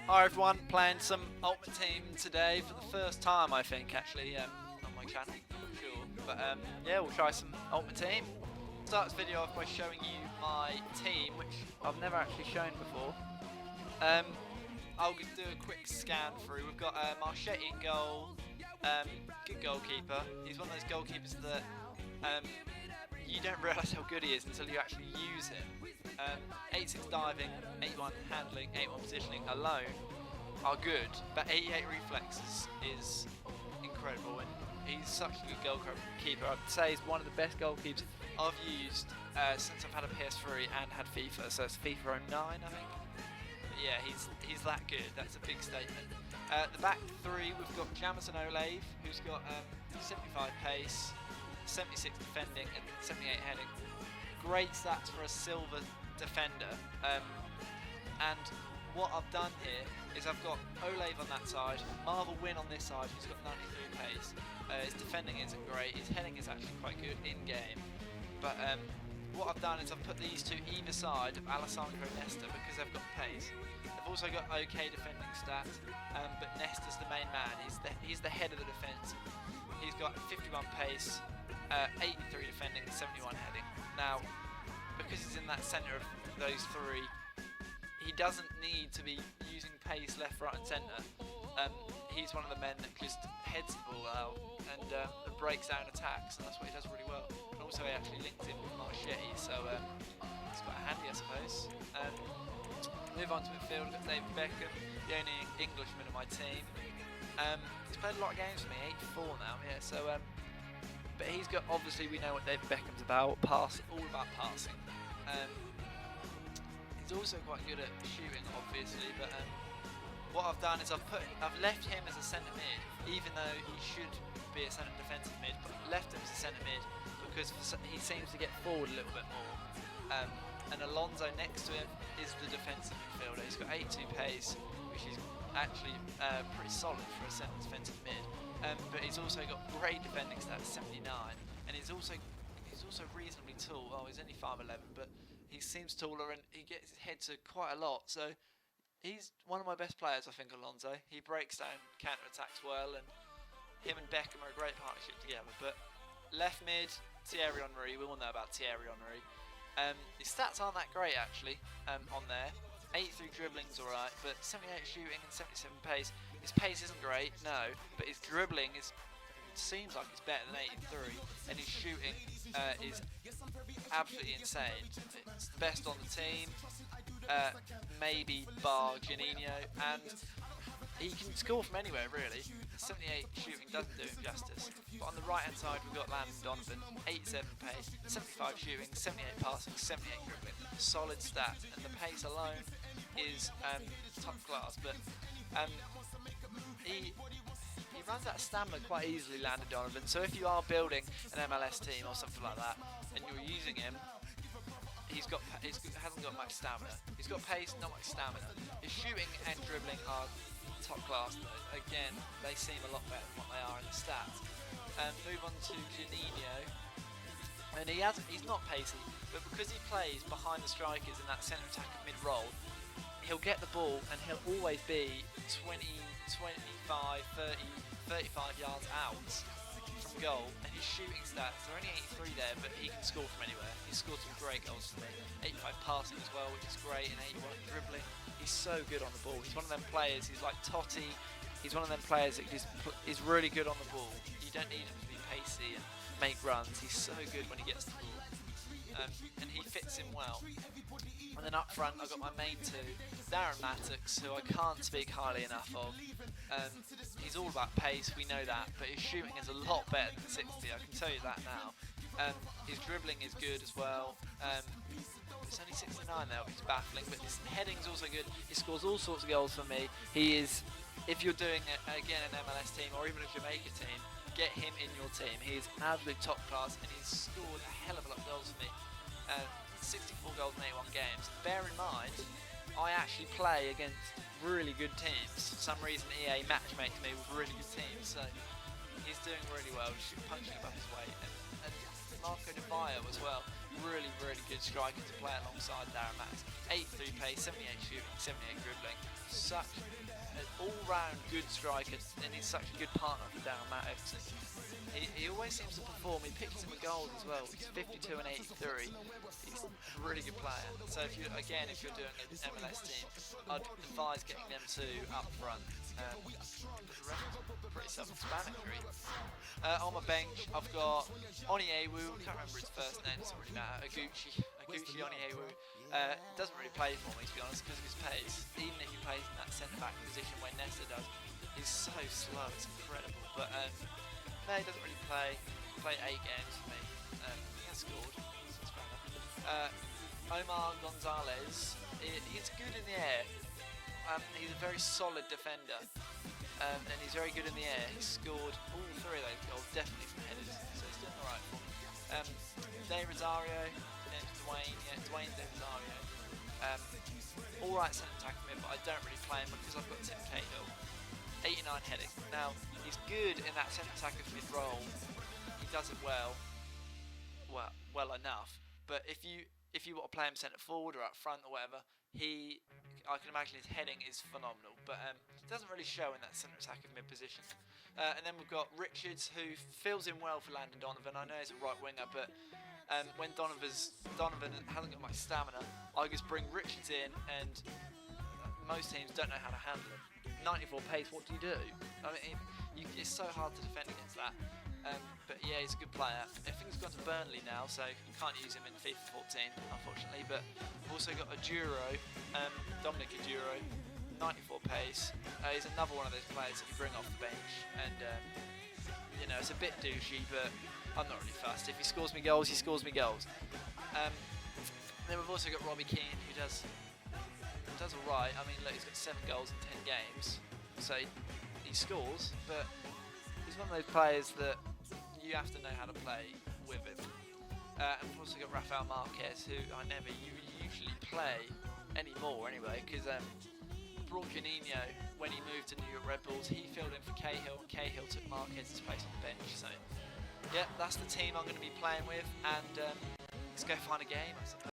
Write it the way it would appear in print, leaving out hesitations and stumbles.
Hi everyone, playing some Ultimate Team today for the first time I think actually on my channel, I'm not sure. But yeah, we'll try some Ultimate Team. Start this video off by showing you my team, which I've never actually shown before. I'll do a quick scan through. We've got Marchetti in goal, good goalkeeper. He's one of those goalkeepers that you don't realise how good he is until you actually use him. 86 diving, 81 handling, 81 positioning alone are good, but 88 reflexes is incredible, and he's such a good goalkeeper. I'd say he's one of the best goalkeepers I've used since I've had a PS3 and had FIFA, so it's FIFA 09 I think. But yeah, he's that good, that's a big statement. The back three, we've got Jamison Olave, who's got 75 pace, 76 defending and 78 heading. Great stats for a silver defender, and what I've done here is I've got Olave on that side, Marvel Win on this side who's got 93 pace. His defending isn't great, his heading is actually quite good in game, but what I've done is I've put these two either side of Alessandro Nesta because they've got pace. They've also got okay defending stats, but Nesta's the main man, he's the head of the defence. He's got 51 pace, 83 defending and 71 heading. Now, because he's in that centre of those three, he doesn't need to be using pace left, right and centre. He's one of the men that just heads the ball out and breaks down attacks, and that's what he does really well. And also he actually linked in with Marchetti, so it's quite handy I suppose. Move on to midfield, we've got David Beckham, the only Englishman in my team. He's played a lot of games for me, 84 now, yeah, so but he's got, obviously we know what David Beckham's about, all about passing. He's also quite good at shooting obviously, but what I've done is I've left him as a centre mid, even though he should be a centre defensive mid, but left him as a centre mid because he seems to get forward a little bit more. And Alonso next to him is the defensive midfielder. He's got 82 pace, which is actually pretty solid for a centre defensive mid. But he's also got great defending stats, 79, and he's also reasonably tall. Oh, he's only 5'11", but he seems taller and he gets his head to quite a lot. So he's one of my best players, I think, Alonso. He breaks down counter attacks well, and him and Beckham are a great partnership together. But left mid, Thierry Henry. We all know about Thierry Henry. His stats aren't that great actually on there. 83 dribbling's alright, but 78 shooting and 77 pace. His pace isn't great, no, but his dribbling seems like it's better than 83, and his shooting is absolutely insane. It's the best on the team, maybe bar Janino, and he can score from anywhere really. 78 shooting doesn't do him justice. But on the right hand side we've got Landon Donovan, 87 pace, 75 shooting, 78 passing, 78 dribbling. Solid stats, and the pace alone is top class. But he runs out of stamina quite easily, Landon Donovan. So if you are building an MLS team or something like that, and you're using him, he hasn't got much stamina. He's got pace, not much stamina. His shooting and dribbling are top class though. Again, they seem a lot better than what they are in the stats. Move on to Janino, and he's not pacey, but because he plays behind the strikers in that centre attack mid role, he'll get the ball and he'll always be 20, 25, 30, 35 yards out from goal, and his shooting stats, they're only 83 there, but he can score from anywhere. He's scored some great goals for me. 85 passing as well, which is great, and 81 dribbling. He's so good on the ball. He's one of them players, he's like Totti, he's one of them players that just is really good on the ball. You don't need him to be pacey and make runs. He's so good when he gets the ball. And he fits in well. And then up front I've got my main two, Darren Mattocks, who I can't speak highly enough of. He's all about pace, we know that, but his shooting is a lot better than 60, I can tell you that now. His dribbling is good as well. It's only 69 there, which is baffling, but his heading's also good. He scores all sorts of goals for me. He is, if you're doing again an MLS team or even a Jamaica team, get him in your team. He is absolute top class, and he's scored a hell of a lot of goals for me. 64 goals in 81 games. Bear in mind, I actually play against really good teams. For some reason EA matchmakes me with really good teams, so he's doing really well, just punching above his weight. And Marco Di Vaio as well. really, really good striker to play alongside Darren Matt. 83 pace, 78 shooting, 78 dribbling. Such an all-round good striker, and he's such a good partner for Darren Matt. He always seems to perform. He picks him a goal as well. He's 52 and 83. He's a really good player. So if you're doing an MLS team, I'd advise getting them two up front. The rest is pretty self-explanatory. On my bench, I've got Onyewu. Can't remember his first name. Doesn't really matter. Aguchi Onyewu. Doesn't really play for me, to be honest, because of his pace. Even if he plays in that centre-back position where Nesta does, he's so slow. It's incredible. But no, he doesn't really play. He played 8 games for me. He has scored. That's fair enough. Omar Gonzalez, he's good in the air. He's a very solid defender. And he's very good in the air. He's scored all 3 of those goals, definitely from headers. So he's doing alright for me. De Rosario, then Dwayne. Yeah, Dwayne De Rosario. Alright centre attack for me, but I don't really play him because I've got Tim Cahill. 89 heading. Now, he's good in that centre attacker mid role. He does it well enough. But if you want to play him centre forward or up front or whatever, I can imagine his heading is phenomenal. But it doesn't really show in that centre attacker mid position. And then we've got Richards, who fills in well for Landon Donovan. I know he's a right winger, but when Donovan hasn't got much stamina, I just bring Richards in, and most teams don't know how to handle him. 94 pace, what do you do? I mean, it's so hard to defend against that. But yeah, he's a good player. I think he's gone to Burnley now, so you can't use him in FIFA 14, unfortunately. But we've also got Dominic Aduro, 94 pace. He's another one of those players that you bring off the bench, and it's a bit douchey, but I'm not really fussed. If he scores me goals, he scores me goals. Then we've also got Robbie Keane, who does alright. I mean, look, he's got 7 goals in 10 games, so he scores, but he's one of those players that you have to know how to play with him. And we've also got Rafael Marquez, who I never usually play anymore anyway, because brought Juninho when he moved to New York Red Bulls. He filled in for Cahill, and Cahill took Marquez's place on the bench. So yeah, that's the team I'm going to be playing with, and let's go find a game, I suppose.